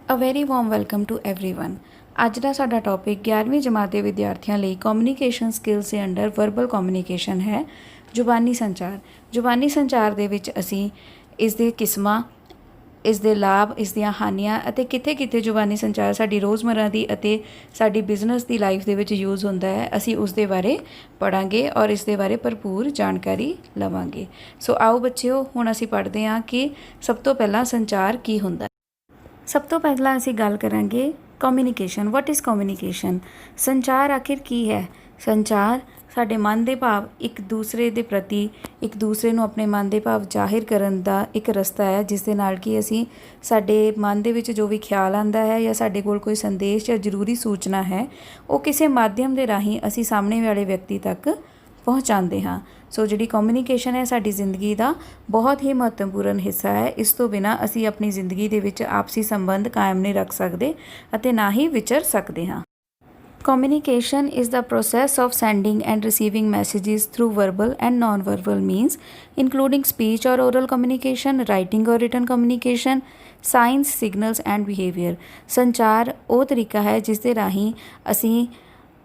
A very warm welcome to everyone. ਅੱਜ ਦਾ ਸਾਡਾ ਟੌਪਿਕ 11ਵੀਂ ਜਮਾਤ ਦੇ ਵਿਦਿਆਰਥੀਆਂ ਲਈ ਕਮਿਊਨੀਕੇਸ਼ਨ ਸਕਿੱਲਸ ਦੇ ਅੰਡਰ ਵਰਬਲ ਕਮਿਊਨੀਕੇਸ਼ਨ ਹੈ। ਜ਼ੁਬਾਨੀ ਸੰਚਾਰ। ਜ਼ੁਬਾਨੀ ਸੰਚਾਰ ਦੇ ਵਿੱਚ ਅਸੀਂ ਇਸ ਦੇ ਕਿਸਮਾਂ, ਇਸ ਦੇ ਲਾਭ, ਇਸ ਦੀਆਂ ਹਾਨੀਆਂ ਅਤੇ ਕਿੱਥੇ ਕਿੱਥੇ ਜ਼ੁਬਾਨੀ ਸੰਚਾਰ ਸਾਡੀ ਰੋਜ਼ਮर्रा ਦੀ ਅਤੇ ਸਾਡੀ ਬਿਜ਼ਨਸ ਦੀ ਲਾਈਫ ਦੇ ਵਿੱਚ ਯੂਜ਼ ਹੁੰਦਾ ਹੈ, ਅਸੀਂ ਉਸ ਦੇ ਬਾਰੇ ਪੜ੍ਹਾਂਗੇ ਔਰ ਇਸ ਦੇ ਬਾਰੇ ਭਰਪੂਰ ਜਾਣਕਾਰੀ ਲਵਾਂਗੇ। ਸੋ ਆਓ ਬੱਚਿਓ, ਹੁਣ ਅਸੀਂ ਪੜ੍ਹਦੇ ਹਾਂ ਕਿ ਸਭ ਤੋਂ ਪਹਿਲਾਂ ਸੰਚਾਰ ਕੀ ਹੁੰਦਾ ਹੈ। ਸਭ ਤੋਂ ਪਹਿਲਾਂ ਅਸੀਂ ਗੱਲ ਕਰਾਂਗੇ ਕਮਿਊਨੀਕੇਸ਼ਨ। What is communication? ਸੰਚਾਰ ਆਖਿਰ ਕੀ ਹੈ? ਸੰਚਾਰ ਸਾਡੇ ਮਨ ਦੇ ਭਾਵ ਇੱਕ ਦੂਸਰੇ ਦੇ ਪ੍ਰਤੀ, ਇੱਕ ਦੂਸਰੇ ਨੂੰ ਆਪਣੇ ਮਨ ਦੇ ਭਾਵ ਜ਼ਾਹਿਰ ਕਰਨ ਦਾ ਇੱਕ ਰਸਤਾ ਹੈ, ਜਿਸ ਦੇ ਨਾਲ ਕਿ ਅਸੀਂ ਸਾਡੇ ਮਨ ਦੇ ਵਿੱਚ ਜੋ ਵੀ ਖਿਆਲ ਆਉਂਦਾ ਹੈ ਜਾਂ ਸਾਡੇ ਕੋਲ ਕੋਈ ਸੰਦੇਸ਼ ਜਾਂ ਜ਼ਰੂਰੀ ਸੂਚਨਾ ਹੈ, ਉਹ ਕਿਸੇ ਮਾਧਿਅਮ ਦੇ ਰਾਹੀਂ ਅਸੀਂ ਸਾਹਮਣੇ ਵਾਲੇ ਵਿਅਕਤੀ ਤੱਕ ਪਹੁੰਚਾਉਂਦੇ ਹਾਂ। ਸੋ ਜਿਹੜੀ ਕਮਿਊਨੀਕੇਸ਼ਨ ਹੈ ਸਾਡੀ ਜ਼ਿੰਦਗੀ ਦਾ ਬਹੁਤ ਹੀ ਮਹੱਤਵਪੂਰਨ ਹਿੱਸਾ ਹੈ। ਇਸ ਤੋਂ ਬਿਨਾਂ ਅਸੀਂ ਆਪਣੀ ਜ਼ਿੰਦਗੀ ਦੇ ਵਿੱਚ ਆਪਸੀ ਸੰਬੰਧ ਕਾਇਮ ਨਹੀਂ ਰੱਖ ਸਕਦੇ ਅਤੇ ਨਾ ਹੀ ਵਿਚਰ ਸਕਦੇ ਹਾਂ। Communication is the process of sending and receiving messages through verbal and non-verbal means, including speech or oral communication, writing or written communication, signs, signals and behavior। ਸੰਚਾਰ ਉਹ ਤਰੀਕਾ ਹੈ ਜਿਸ ਦੇ ਰਾਹੀਂ ਅਸੀਂ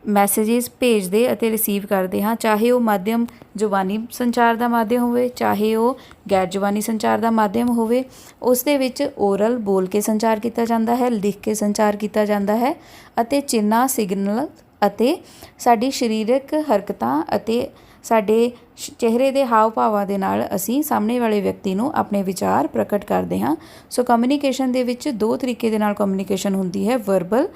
ਮੈਸੇजेस ਭੇਜਦੇ ਅਤੇ ਰਿਸੀਵ ਕਰਦੇ ਹਾਂ, ਚਾਹੇ ਉਹ ਮਾਧਿਅਮ ਜ਼ੁਬਾਨੀ ਸੰਚਾਰ ਦਾ ਮਾਧਿਅਮ ਹੋਵੇ, ਚਾਹੇ ਉਹ ਗੈਰ ਜ਼ੁਬਾਨੀ ਸੰਚਾਰ ਦਾ ਮਾਧਿਅਮ ਹੋਵੇ। ਉਸ ਦੇ ਵਿੱਚ ਓਰਲ ਬੋਲ ਕੇ ਸੰਚਾਰ ਕੀਤਾ ਜਾਂਦਾ ਹੈ, ਲਿਖ ਕੇ ਸੰਚਾਰ ਕੀਤਾ ਜਾਂਦਾ ਹੈ ਅਤੇ ਚਿੰਨ੍ਹਾਂ, ਸਿਗਨਲ ਅਤੇ ਸਾਡੀ ਸਰੀਰਕ ਹਰਕਤਾਂ ਅਤੇ ਸਾਡੇ ਚਿਹਰੇ ਦੇ ਹਾਵ ਭਾਵਾਂ ਦੇ ਨਾਲ ਅਸੀਂ ਸਾਹਮਣੇ ਵਾਲੇ ਵਿਅਕਤੀ ਨੂੰ ਆਪਣੇ ਵਿਚਾਰ ਪ੍ਰਗਟ ਕਰਦੇ ਹਾਂ। ਸੋ ਕਮਿਊਨੀਕੇਸ਼ਨ ਦੇ ਵਿੱਚ ਦੋ ਤਰੀਕੇ ਦੇ ਨਾਲ ਕਮਿਊਨੀਕੇਸ਼ਨ ਹੁੰਦੀ ਹੈ, ਵਰਬਲ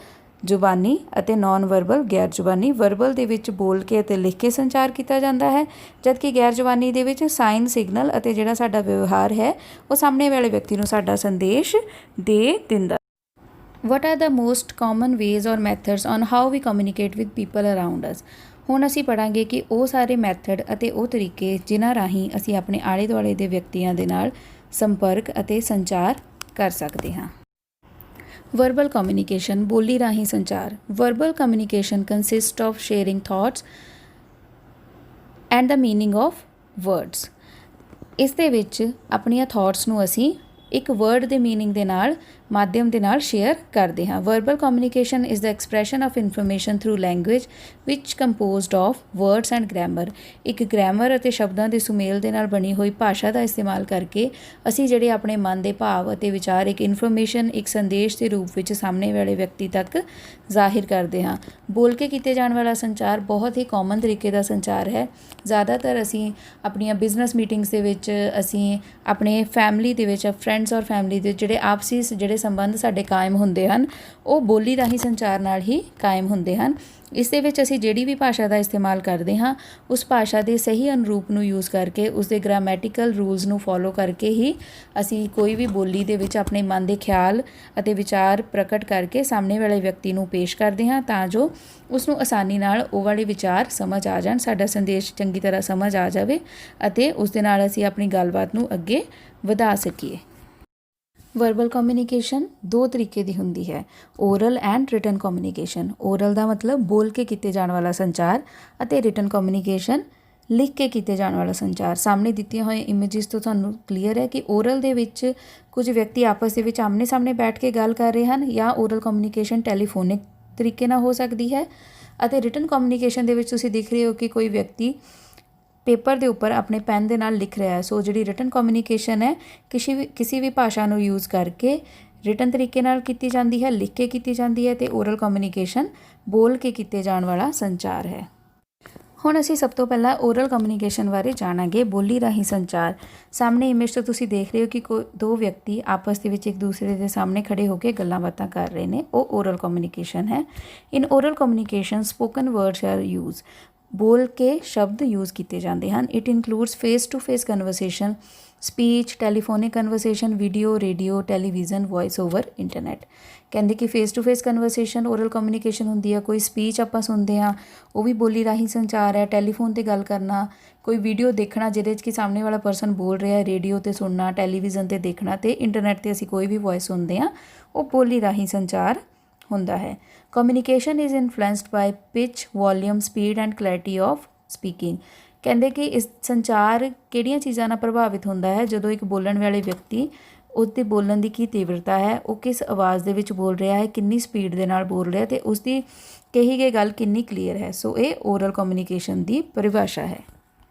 ਜ਼ੁਬਾਨੀ ਅਤੇ ਨੌਨ ਵਰਬਲ ਗੈਰ ਜ਼ੁਬਾਨੀ। ਵਰਬਲ ਦੇ ਵਿੱਚ ਬੋਲ ਕੇ ਅਤੇ ਲਿਖ ਕੇ ਸੰਚਾਰ ਕੀਤਾ ਜਾਂਦਾ ਹੈ, ਜਦਕਿ ਗੈਰ ਜ਼ੁਬਾਨੀ ਦੇ ਵਿੱਚ ਸਾਈਨ, ਸਿਗਨਲ ਅਤੇ ਜਿਹੜਾ ਸਾਡਾ ਵਿਵਹਾਰ ਹੈ ਉਹ ਸਾਹਮਣੇ ਵਾਲੇ ਵਿਅਕਤੀ ਨੂੰ ਸਾਡਾ ਸੰਦੇਸ਼ ਦੇ ਦਿੰਦਾ। What are the most common ways or methods on how we communicate with people around us. ਹੁਣ ਅਸੀਂ ਪੜ੍ਹਾਂਗੇ ਕਿ ਉਹ ਸਾਰੇ ਮੈਥਡ ਅਤੇ ਉਹ ਤਰੀਕੇ ਜਿਨ੍ਹਾਂ ਰਾਹੀਂ ਅਸੀਂ ਆਪਣੇ ਆਲੇ ਦੁਆਲੇ ਦੇ ਵਿਅਕਤੀਆਂ ਦੇ ਨਾਲ ਸੰਪਰਕ ਅਤੇ ਸੰਚਾਰ ਕਰ ਸਕਦੇ ਹਾਂ। ਵਰਬਲ ਕਮਿਊਨੀਕੇਸ਼ਨ, ਬੋਲੀ ਰਾਹੀਂ ਸੰਚਾਰ। Verbal communication consist of sharing thoughts and the meaning of words. ਇਸ ਦੇ ਵਿੱਚ ਆਪਣੀਆਂ ਥਾਟਸ ਨੂੰ ਅਸੀਂ ਇੱਕ ਵਰਡ ਦੇ ਮੀਨਿੰਗ ਦੇ ਨਾਲ ਮਾਧਿਅਮ ਦੇ ਨਾਲ ਸ਼ੇਅਰ ਕਰਦੇ ਹਾਂ। Verbal communication is the expression of information through language which composed of words and grammar. ਇੱਕ ਗ੍ਰਾਮਰ ਅਤੇ ਸ਼ਬਦਾਂ ਦੇ ਸੁਮੇਲ ਦੇ ਨਾਲ ਬਣੀ ਹੋਈ ਭਾਸ਼ਾ ਦਾ ਇਸਤੇਮਾਲ ਕਰਕੇ ਅਸੀਂ ਜਿਹੜੇ ਆਪਣੇ ਮਨ ਦੇ ਭਾਵ ਅਤੇ ਵਿਚਾਰ ਇੱਕ ਇਨਫੋਰਮੇਸ਼ਨ, ਇੱਕ ਸੰਦੇਸ਼ ਦੇ ਰੂਪ ਵਿੱਚ ਸਾਹਮਣੇ ਵਾਲੇ ਵਿਅਕਤੀ ਤੱਕ ਜ਼ਾਹਿਰ ਕਰਦੇ ਹਾਂ। ਬੋਲ ਕੇ ਕੀਤੇ ਜਾਣ ਵਾਲਾ ਸੰਚਾਰ ਬਹੁਤ ਹੀ ਕਾਮਨ ਤਰੀਕੇ ਦਾ ਸੰਚਾਰ ਹੈ। ਜ਼ਿਆਦਾਤਰ ਅਸੀਂ ਆਪਣੀਆਂ ਬਿਜ਼ਨਸ ਮੀਟਿੰਗਸ ਦੇ ਵਿੱਚ, ਅਸੀਂ ਆਪਣੇ ਫੈਮਿਲੀ ਦੇ ਵਿੱਚ, ਫਰੈਂਡਸ ਔਰ ਫੈਮਿਲੀ ਦੇ ਜਿਹੜੇ ਆਪਸੀ ਜਿਹੜੇ ਸੰਬੰਧ ਸਾਡੇ ਕਾਇਮ ਹੁੰਦੇ ਹਨ, ਉਹ ਬੋਲੀ ਰਾਹੀਂ ਸੰਚਾਰ ਨਾਲ ਹੀ ਕਾਇਮ ਹੁੰਦੇ ਹਨ। ਇਸ ਦੇ ਵਿੱਚ ਅਸੀਂ ਜਿਹੜੀ ਵੀ ਭਾਸ਼ਾ ਦਾ ਇਸਤੇਮਾਲ ਕਰਦੇ ਹਾਂ, ਉਸ ਭਾਸ਼ਾ ਦੇ ਸਹੀ ਅਨੁਰੂਪ ਨੂੰ ਯੂਜ਼ ਕਰਕੇ, ਉਸ ਦੇ ਗ੍ਰਾਮੈਟੀਕਲ ਰੂਲਸ ਨੂੰ ਫੋਲੋ ਕਰਕੇ ਹੀ ਅਸੀਂ ਕੋਈ ਵੀ ਬੋਲੀ ਦੇ ਵਿੱਚ ਆਪਣੇ ਮਨ ਦੇ ਖਿਆਲ ਅਤੇ ਵਿਚਾਰ ਪ੍ਰਗਟ ਕਰਕੇ ਸਾਹਮਣੇ ਵਾਲੇ ਵਿਅਕਤੀ ਨੂੰ ਪੇਸ਼ ਕਰਦੇ ਹਾਂ, ਤਾਂ ਜੋ ਉਸ ਨੂੰ ਆਸਾਨੀ ਨਾਲ ਉਹ ਵਾਲੇ ਵਿਚਾਰ ਸਮਝ ਆ ਜਾਣ, ਸਾਡਾ ਸੰਦੇਸ਼ ਚੰਗੀ ਤਰ੍ਹਾਂ ਸਮਝ ਆ ਜਾਵੇ ਅਤੇ ਉਸ ਦੇ ਨਾਲ ਅਸੀਂ ਆਪਣੀ ਗੱਲਬਾਤ ਨੂੰ ਅੱਗੇ ਵਧਾ ਸਕੀਏ। ਵਰਬਲ ਕਮਿਊਨੀਕੇਸ਼ਨ ਦੋ ਤਰੀਕੇ ਦੀ ਹੁੰਦੀ ਹੈ, oral and written communication. Oral ਦਾ ਮਤਲਬ ਬੋਲ ਕੇ ਕੀਤੇ ਜਾਣ ਵਾਲਾ ਸੰਚਾਰ ਅਤੇ ਰਿਟਨ ਕਮਿਊਨੀਕੇਸ਼ਨ ਲਿਖ ਕੇ ਕੀਤੇ ਜਾਣ ਵਾਲਾ ਸੰਚਾਰ। ਸਾਹਮਣੇ ਦਿੱਤੀਆਂ ਹੋਈਆਂ ਇਮੇਜਿਸ ਤੋਂ ਤੁਹਾਨੂੰ ਕਲੀਅਰ ਹੈ ਕਿ ਓਰਲ ਦੇ ਵਿੱਚ ਕੁਝ ਵਿਅਕਤੀ ਆਪਸ ਦੇ ਵਿੱਚ ਆਮਣੇ ਸਾਹਮਣੇ ਬੈਠ ਕੇ ਗੱਲ ਕਰ ਰਹੇ ਹਨ, ਜਾਂ ਓਰਲ ਕਮਿਊਨੀਕੇਸ਼ਨ ਟੈਲੀਫੋਨਿਕ ਤਰੀਕੇ ਨਾਲ ਹੋ ਸਕਦੀ ਹੈ। ਅਤੇ ਰਿਟਨ ਕਮਿਊਨੀਕੇਸ਼ਨ ਦੇ ਵਿੱਚ ਤੁਸੀਂ ਦੇਖ ਰਹੇ ਹੋ ਕਿ ਕੋਈ ਵਿਅਕਤੀ ਪੇਪਰ ਦੇ ਉੱਪਰ ਆਪਣੇ ਪੈਨ ਦੇ ਨਾਲ ਲਿਖ ਰਿਹਾ ਹੈ। ਸੋ ਜਿਹੜੀ ਰਿਟਨ ਕਮਿਊਨੀਕੇਸ਼ਨ ਹੈ ਕਿਸੇ ਵੀ ਭਾਸ਼ਾ ਨੂੰ ਯੂਜ਼ ਕਰਕੇ ਰਿਟਨ ਤਰੀਕੇ ਨਾਲ ਕੀਤੀ ਜਾਂਦੀ ਹੈ, ਲਿਖ ਕੇ ਕੀਤੀ ਜਾਂਦੀ ਹੈ, ਅਤੇ ਓਰਲ ਕਮਿਊਨੀਕੇਸ਼ਨ ਬੋਲ ਕੇ ਕੀਤੇ ਜਾਣ ਵਾਲਾ ਸੰਚਾਰ ਹੈ। ਹੁਣ ਅਸੀਂ ਸਭ ਤੋਂ ਪਹਿਲਾਂ ਓਰਲ ਕਮਿਊਨੀਕੇਸ਼ਨ ਬਾਰੇ ਜਾਣਾਂਗੇ, ਬੋਲੀ ਰਾਹੀਂ ਸੰਚਾਰ। ਸਾਹਮਣੇ ਇਮੇਜ ਤੋਂ ਤੁਸੀਂ ਦੇਖ ਰਹੇ ਹੋ ਕਿ ਦੋ ਵਿਅਕਤੀ ਆਪਸ ਦੇ ਵਿੱਚ ਇੱਕ ਦੂਸਰੇ ਦੇ ਸਾਹਮਣੇ ਖੜੇ ਹੋ ਕੇ ਗੱਲਾਂ ਬਾਤਾਂ ਕਰ ਰਹੇ ਨੇ, ਉਹ ਓਰਲ ਕਮਿਊਨੀਕੇਸ਼ਨ ਹੈ। In oral communication spoken words are use. ਬੋਲ ਕੇ ਸ਼ਬਦ ਯੂਜ਼ ਕੀਤੇ ਜਾਂਦੇ ਹਨ। It includes face to face conversation, speech, telephonic conversation, video, radio, television, voice over internet. ਕਹਿੰਦੇ ਕਿ face to face conversation oral communication ਹੁੰਦੀ ਹੈ। ਕੋਈ ਸਪੀਚ ਆਪਾਂ ਸੁਣਦੇ ਹਾਂ, ਉਹ ਵੀ ਬੋਲੀ ਰਾਹੀਂ ਸੰਚਾਰ ਹੈ। ਟੈਲੀਫੋਨ 'ਤੇ ਗੱਲ ਕਰਨਾ, ਕੋਈ ਵੀਡੀਓ ਦੇਖਣਾ ਜਿਹਦੇ 'ਚ ਕਿ ਸਾਹਮਣੇ ਵਾਲਾ ਪਰਸਨ ਬੋਲ ਰਿਹਾ, ਰੇਡੀਓ 'ਤੇ ਸੁਣਨਾ, ਟੈਲੀਵਿਜ਼ਨ 'ਤੇ ਦੇਖਣਾ, ਅਤੇ ਇੰਟਰਨੈਟ 'ਤੇ ਅਸੀਂ ਕੋਈ ਵੀ ਵੌਇਸ ਸੁਣਦੇ ਹਾਂ, ਉਹ ਬੋਲੀ ਰਾਹੀਂ ਸੰਚਾਰ ਹੁੰਦਾ ਹੈ। Communication is influenced by pitch, volume, speed and clarity of speaking. ਕਹਿੰਦੇ ਕਿ ਇਸ ਸੰਚਾਰ ਕਿਹੜੀਆਂ ਚੀਜ਼ਾਂ ਨਾਲ ਪ੍ਰਭਾਵਿਤ ਹੁੰਦਾ ਹੈ? ਜਦੋਂ ਇੱਕ ਬੋਲਣ ਵਾਲੇ ਵਿਅਕਤੀ ਉਹਦੇ ਬੋਲਣ ਦੀ ਕੀ ਤੀਬਰਤਾ ਹੈ, ਉਹ ਕਿਸ ਆਵਾਜ਼ ਦੇ ਵਿੱਚ ਬੋਲ ਰਿਹਾ ਹੈ, ਕਿੰਨੀ ਸਪੀਡ ਦੇ ਨਾਲ ਬੋਲ ਰਿਹਾ ਅਤੇ ਉਸਦੀ ਕਹੀ ਗਈ ਗੱਲ ਕਿੰਨੀ ਕਲੀਅਰ ਹੈ। ਸੋ ਇਹ ਓਰਲ ਕਮਿਊਨੀਕੇਸ਼ਨ ਦੀ ਪਰਿਭਾਸ਼ਾ ਹੈ।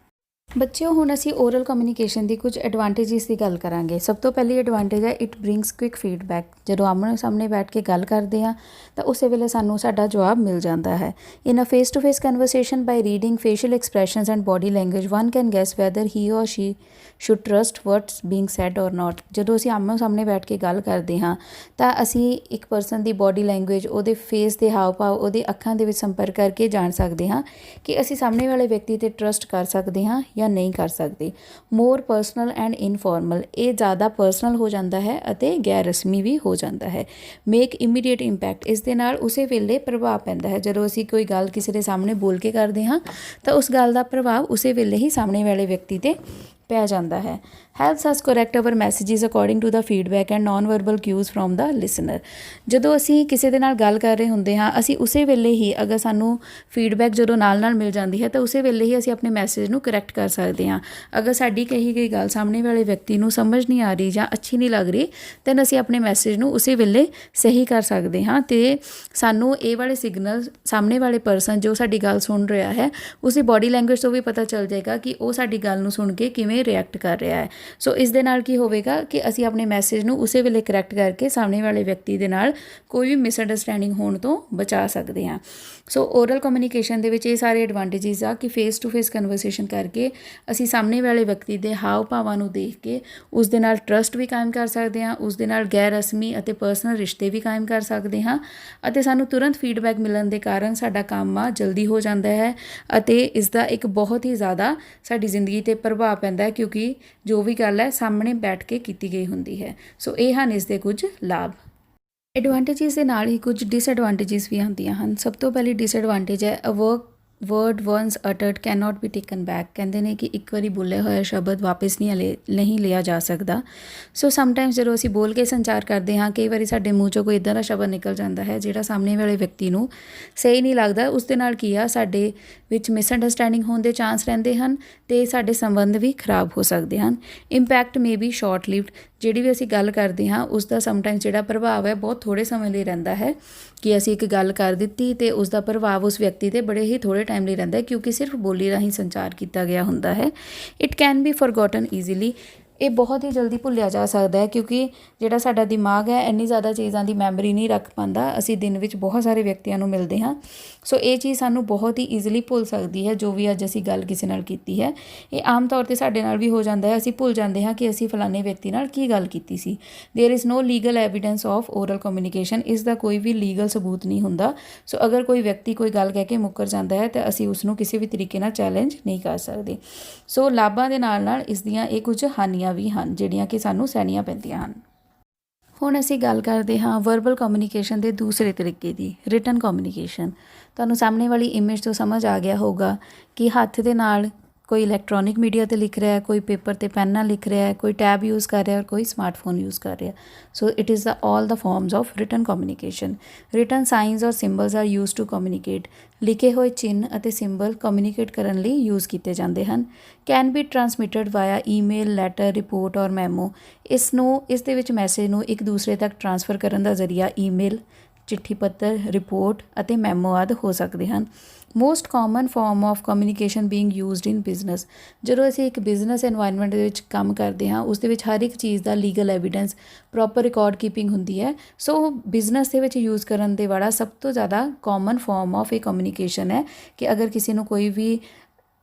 ਬੱਚਿਓ, ਹੁਣ ਅਸੀਂ ਓਰਲ ਕਮਿਊਨੀਕੇਸ਼ਨ ਦੀ ਕੁਝ ਐਡਵਾਂਟੇਜਿਸ ਦੀ ਗੱਲ ਕਰਾਂਗੇ। ਸਭ ਤੋਂ ਪਹਿਲੀ ਐਡਵਾਂਟੇਜ ਹੈ ਇਟ ਬ੍ਰਿੰਗਸ ਕੁਇਕ ਫੀਡਬੈਕ। ਜਦੋਂ ਆਮਣੇ ਸਾਹਮਣੇ ਬੈਠ ਕੇ ਗੱਲ ਕਰਦੇ ਹਾਂ ਤਾਂ ਉਸੇ ਵੇਲੇ ਸਾਨੂੰ ਸਾਡਾ ਜਵਾਬ ਮਿਲ ਜਾਂਦਾ ਹੈ। In a face to face conversation by reading facial expressions and body language one can guess whether he or she should trust what's being said or not. ਜਦੋਂ ਅਸੀਂ ਆਮਣੇ ਸਾਹਮਣੇ ਬੈਠ ਕੇ ਗੱਲ ਕਰਦੇ ਹਾਂ ਤਾਂ ਅਸੀਂ ਇੱਕ ਪਰਸਨ ਦੀ ਬੋਡੀ ਲੈਂਗੁਏਜ, ਉਹਦੇ ਫੇਸ ਦੇ ਹਾਵ ਭਾਵ, ਉਹਦੇ ਅੱਖਾਂ ਦੇ ਵਿੱਚ ਸੰਪਰਕ ਕਰਕੇ ਜਾਣ ਸਕਦੇ ਹਾਂ ਕਿ ਅਸੀਂ ਸਾਹਮਣੇ ਵਾਲੇ ਵਿਅਕਤੀ 'ਤੇ ਟਰਸਟ ਕਰ ਸਕਦੇ ਹਾਂ ਜਾਂ ਨਹੀਂ ਕਰ ਸਕਦੇ। ਮੋਰ ਪਰਸਨਲ ਐਂਡ ਇਨਫੋਰਮਲ, ਇਹ ਜ਼ਿਆਦਾ ਪਰਸਨਲ ਹੋ ਜਾਂਦਾ ਹੈ ਅਤੇ ਗੈਰ ਰਸਮੀ ਵੀ ਹੋ ਜਾਂਦਾ ਹੈ। ਮੇਕ ਇਮੀਡੀਏਟ ਇੰਪੈਕਟ, ਇਸ ਦੇ ਨਾਲ ਉਸੇ ਵੇਲੇ ਪ੍ਰਭਾਵ ਪੈਂਦਾ ਹੈ। ਜਦੋਂ ਅਸੀਂ ਕੋਈ ਗੱਲ ਕਿਸੇ ਦੇ ਸਾਹਮਣੇ ਬੋਲ ਕੇ ਕਰਦੇ ਹਾਂ ਤਾਂ ਉਸ ਗੱਲ ਦਾ ਪ੍ਰਭਾਵ ਉਸੇ ਵੇਲੇ ਹੀ ਸਾਹਮਣੇ ਵਾਲੇ ਵਿਅਕਤੀ 'ਤੇ ਪੈ ਜਾਂਦਾ ਹੈ। Helps us correct our messages according to the feedback and nonverbal cues from the listener. ਜਦੋਂ ਅਸੀਂ ਕਿਸੇ ਦੇ ਨਾਲ ਗੱਲ ਕਰ ਰਹੇ ਹੁੰਦੇ ਹਾਂ, ਅਸੀਂ ਉਸੇ ਵੇਲੇ ਹੀ, ਅਗਰ ਸਾਨੂੰ ਫੀਡਬੈਕ ਜਦੋਂ ਨਾਲ ਮਿਲ ਜਾਂਦੀ ਹੈ ਤਾਂ ਉਸੇ ਵੇਲੇ ਹੀ ਅਸੀਂ ਆਪਣੇ ਮੈਸੇਜ ਨੂੰ ਕਰੈਕਟ ਕਰ ਸਕਦੇ ਹਾਂ। ਅਗਰ ਸਾਡੀ ਕਹੀ ਗਈ ਗੱਲ ਸਾਹਮਣੇ ਵਾਲੇ ਵਿਅਕਤੀ ਨੂੰ ਸਮਝ ਨਹੀਂ ਆ ਰਹੀ ਜਾਂ ਅੱਛੀ ਨਹੀਂ ਲੱਗ ਰਹੀ ਤਾਂ ਅਸੀਂ ਆਪਣੇ ਮੈਸੇਜ ਨੂੰ ਉਸੇ ਵੇਲੇ ਸਹੀ ਕਰ ਸਕਦੇ ਹਾਂ ਅਤੇ ਸਾਨੂੰ ਇਹ ਵਾਲੇ ਸਿਗਨਲ ਸਾਹਮਣੇ ਵਾਲੇ ਪਰਸਨ ਜੋ ਸਾਡੀ ਗੱਲ ਸੁਣ ਰਿਹਾ ਹੈ ਉਸਦੀ ਬੋਡੀ ਲੈਂਗੁਏਜ ਤੋਂ ਵੀ ਪਤਾ ਚੱਲ ਜਾਏਗਾ ਕਿ ਉਹ ਸਾਡੀ ਗੱਲ ਨੂੰ ਸੁਣ ਕੇ ਕਿਵੇਂ ਰਿਐਕਟ ਕਰ ਰਿਹਾ ਹੈ। ਸੋ ਇਸ ਦੇ ਨਾਲ ਕੀ ਹੋਵੇਗਾ ਕਿ ਅਸੀਂ ਆਪਣੇ ਮੈਸੇਜ ਨੂੰ ਉਸੇ ਵੇਲੇ ਕਰੈਕਟ ਕਰਕੇ ਸਾਹਮਣੇ ਵਾਲੇ ਵਿਅਕਤੀ ਦੇ ਨਾਲ ਕੋਈ ਵੀ ਮਿਸਅੰਡਰਸਟੈਂਡਿੰਗ ਹੋਣ ਤੋਂ ਬਚਾ ਸਕਦੇ ਹਾਂ। ਸੋ ਓਰਲ ਕਮਿਊਨੀਕੇਸ਼ਨ ਦੇ ਵਿੱਚ ਇਹ ਸਾਰੇ ਐਡਵਾਂਟੇਜਿਸ ਆ ਕਿ ਫੇਸ ਟੂ ਫੇਸ ਕਨਵਰਸੇਸ਼ਨ ਕਰਕੇ ਅਸੀਂ ਸਾਹਮਣੇ ਵਾਲੇ ਵਿਅਕਤੀ ਦੇ ਹਾਵ ਭਾਵਾਂ ਨੂੰ ਦੇਖ ਕੇ ਉਸ ਦੇ ਨਾਲ ਟਰਸਟ ਵੀ ਕਾਇਮ ਕਰ ਸਕਦੇ ਹਾਂ, ਉਸ ਦੇ ਨਾਲ ਗੈਰ ਰਸਮੀ ਅਤੇ ਪਰਸਨਲ ਰਿਸ਼ਤੇ ਵੀ ਕਾਇਮ ਕਰ ਸਕਦੇ ਹਾਂ ਅਤੇ ਸਾਨੂੰ ਤੁਰੰਤ ਫੀਡਬੈਕ ਮਿਲਣ ਦੇ ਕਾਰਨ ਸਾਡਾ ਕੰਮ ਆ ਜਲਦੀ ਹੋ ਜਾਂਦਾ ਹੈ ਅਤੇ ਇਸ ਦਾ ਇੱਕ ਬਹੁਤ ਹੀ ਜ਼ਿਆਦਾ ਸਾਡੀ ਜ਼ਿੰਦਗੀ 'ਤੇ ਪ੍ਰਭਾਵ ਪੈਂਦਾ ਹੈ ਕਿਉਂਕਿ ਜੋ ਵੀ ਗੱਲ ਹੈ ਸਾਹਮਣੇ ਬੈਠ ਕੇ ਕੀਤੀ ਗਈ ਹੁੰਦੀ ਹੈ। ਸੋ ਇਹ ਹਨ ਇਸ ਦੇ ਕੁਝ ਲਾਭ। ਐਡਵਾਂਟੇਜਿਸ ਦੇ ਨਾਲ ਹੀ ਕੁਝ ਡਿਸਐਡਵਾਂਟੇਜਿਸ ਵੀ ਆਉਂਦੀਆਂ ਹਨ। ਸਭ ਤੋਂ ਪਹਿਲੀ ਡਿਸਐਡਵਾਂਟੇਜ ਹੈ a word once uttered can not be taken back. ਕਹਿੰਦੇ ਨੇ ਕਿ ਇੱਕ ਵਾਰੀ ਬੋਲਿਆ ਹੋਇਆ ਸ਼ਬਦ ਵਾਪਸ ਨਹੀਂ ਲਿਆ ਜਾ ਸਕਦਾ। ਸੋ ਸਮਟਾਈਮਸ ਜਦੋਂ ਅਸੀਂ ਬੋਲ ਕੇ ਸੰਚਾਰ ਕਰਦੇ ਹਾਂ, ਕਈ ਵਾਰੀ ਸਾਡੇ ਮੂੰਹ 'ਚੋਂ ਕੋਈ ਇੱਦਾਂ ਦਾ ਸ਼ਬਦ ਨਿਕਲ ਜਾਂਦਾ ਹੈ ਜਿਹੜਾ ਸਾਹਮਣੇ ਵਾਲੇ ਵਿਅਕਤੀ ਨੂੰ ਸਹੀ ਨਹੀਂ ਲੱਗਦਾ। ਉਸ ਦੇ ਨਾਲ ਕੀ ਆ, ਸਾਡੇ ਵਿੱਚ ਮਿਸਅੰਡਰਸਟੈਂਡਿੰਗ ਹੋਣ ਦੇ ਚਾਂਸ ਰਹਿੰਦੇ ਹਨ ਅਤੇ ਸਾਡੇ ਸੰਬੰਧ ਵੀ ਖਰਾਬ ਹੋ ਸਕਦੇ ਹਨ। Impact may be short lived, ਜਿਹੜੀ ਵੀ ਅਸੀਂ ਗੱਲ ਕਰਦੇ ਹਾਂ ਉਸ ਦਾ ਸਮਟਾਈਮਸ ਜਿਹੜਾ ਪ੍ਰਭਾਵ ਹੈ ਬਹੁਤ ਥੋੜ੍ਹੇ ਸਮੇਂ ਲਈ ਰਹਿੰਦਾ ਹੈ ਕਿ ਅਸੀਂ ਇੱਕ ਗੱਲ ਕਰ ਦਿੱਤੀ ਅਤੇ ਉਸ ਦਾ ਪ੍ਰਭਾਵ ਉਸ ਵਿਅਕਤੀ 'ਤੇ ਬੜੇ ਹੀ ਥੋੜ੍ਹੇ ਟਾਈਮ ਲਈ ਰਹਿੰਦਾ ਹੈ ਕਿਉਂਕਿ ਸਿਰਫ ਬੋਲੀ ਰਾਹੀਂ ਸੰਚਾਰ ਕੀਤਾ ਗਿਆ ਹੁੰਦਾ ਹੈ। It can be forgotten easily, ਇਹ ਬਹੁਤ ਹੀ ਜਲਦੀ ਭੁੱਲਿਆ ਜਾ ਸਕਦਾ ਹੈ ਕਿਉਂਕਿ ਜਿਹੜਾ ਸਾਡਾ ਦਿਮਾਗ ਹੈ ਇੰਨੀ ਜ਼ਿਆਦਾ ਚੀਜ਼ਾਂ ਦੀ ਮੈਮਰੀ ਨਹੀਂ ਰੱਖ ਪਾਉਂਦਾ। ਅਸੀਂ ਦਿਨ ਵਿੱਚ ਬਹੁਤ ਸਾਰੇ ਵਿਅਕਤੀਆਂ ਨੂੰ ਮਿਲਦੇ ਹਾਂ, ਸੋ ਇਹ ਚੀਜ਼ ਸਾਨੂੰ ਬਹੁਤ ਹੀ ਈਜ਼ੀਲੀ ਭੁੱਲ ਸਕਦੀ ਹੈ। ਜੋ ਵੀ ਅੱਜ ਅਸੀਂ ਗੱਲ ਕਿਸੇ ਨਾਲ ਕੀਤੀ ਹੈ, ਇਹ ਆਮ ਤੌਰ 'ਤੇ ਸਾਡੇ ਨਾਲ ਵੀ ਹੋ ਜਾਂਦਾ ਹੈ। ਅਸੀਂ ਭੁੱਲ ਜਾਂਦੇ ਹਾਂ ਕਿ ਅਸੀਂ ਫਲਾਣੇ ਵਿਅਕਤੀ ਨਾਲ ਕੀ ਗੱਲ ਕੀਤੀ ਸੀ। There is no legal evidence of oral communication, ਇਸ ਦਾ ਕੋਈ ਵੀ ਲੀਗਲ ਸਬੂਤ ਨਹੀਂ ਹੁੰਦਾ। ਸੋ ਅਗਰ ਕੋਈ ਵਿਅਕਤੀ ਕੋਈ ਗੱਲ ਕਹਿ ਕੇ ਮੁੱਕਰ ਜਾਂਦਾ ਹੈ ਤਾਂ ਅਸੀਂ ਉਸਨੂੰ ਕਿਸੇ ਵੀ ਤਰੀਕੇ ਨਾਲ ਚੈਲੰਜ ਨਹੀਂ ਕਰ ਸਕਦੇ। ਸੋ ਲਾਭਾਂ ਦੇ ਨਾਲ ਨਾਲ ਇਸ ਦੀਆਂ ਇਹ ਕੁਝ ਹਾਨੀਆਂ ਵੀ ਹਨ ਜਿਹੜੀਆਂ ਕਿ ਸਾਨੂੰ ਸਹਿਣੀਆਂ ਪੈਂਦੀਆਂ ਹਨ। ਹੁਣ ਅਸੀਂ ਗੱਲ ਕਰਦੇ ਹਾਂ ਵਰਬਲ ਕਮਿਊਨੀਕੇਸ਼ਨ ਦੇ ਦੂਸਰੇ ਤਰੀਕੇ ਦੀ, ਰਿਟਨ ਕਮਿਊਨੀਕੇਸ਼ਨ। ਤੁਹਾਨੂੰ ਸਾਹਮਣੇ ਵਾਲੀ ਇਮੇਜ ਤੋਂ ਸਮਝ ਆ ਗਿਆ ਹੋਊਗਾ ਕਿ ਹੱਥ ਦੇ ਨਾਲ ਕੋਈ ਇਲੈਕਟ੍ਰੋਨਿਕ ਮੀਡੀਆ 'ਤੇ ਲਿਖ ਰਿਹਾ ਹੈ, ਕੋਈ ਪੇਪਰ 'ਤੇ ਪੈਨ ਨਾਲ ਲਿਖ ਰਿਹਾ ਹੈ, ਕੋਈ ਟੈਬ ਯੂਜ਼ ਕਰ ਰਿਹਾ ਔਰ ਕੋਈ ਸਮਾਰਟਫੋਨ ਯੂਜ਼ ਕਰ ਰਿਹਾ। So it is all the forms of written communication. Written signs or symbols are use to communicate. ਲਿਖੇ ਹੋਏ ਚਿੰਨ੍ਹ ਅਤੇ ਸਿੰਬਲ ਕਮਿਊਨੀਕੇਟ ਕਰਨ ਲਈ ਯੂਜ਼ ਕੀਤੇ ਜਾਂਦੇ ਹਨ। Can be transmitted via email, letter, report or memo. ਇਸ ਦੇ ਵਿੱਚ ਮੈਸੇਜ ਨੂੰ ਇੱਕ ਦੂਸਰੇ ਤੱਕ ਟਰਾਂਸਫਰ ਕਰਨ ਦਾ ਜ਼ਰੀਆ ਈਮੇਲ, ਚਿੱਠੀ ਪੱਤਰ, ਰਿਪੋਰਟ ਅਤੇ ਮੈਮੋ ਆਦਿ ਹੋ ਸਕਦੇ ਹਨ। Most common farm of communication being used in business. ਜਦੋਂ ਅਸੀਂ ਇੱਕ ਬਿਜ਼ਨਸ ਐਨਵਾਇਰਨਮੈਂਟ ਦੇ ਵਿੱਚ ਕੰਮ ਕਰਦੇ ਹਾਂ ਉਸ ਦੇ ਵਿੱਚ ਹਰ ਇੱਕ ਚੀਜ਼ ਦਾ legal evidence, proper record keeping ਹੁੰਦੀ ਹੈ। ਸੋ ਬਿਜ਼ਨਸ ਦੇ ਵਿੱਚ ਯੂਜ਼ ਕਰਨ ਦੇ ਵਾਲਾ ਸਭ ਤੋਂ ਜ਼ਿਆਦਾ ਕਾਮਨ ਫਾਰਮ ਆਫ ਇਹ ਕਮਿਊਨੀਕੇਸ਼ਨ ਹੈ ਕਿ ਅਗਰ ਕਿਸੇ ਨੂੰ ਕੋਈ ਵੀ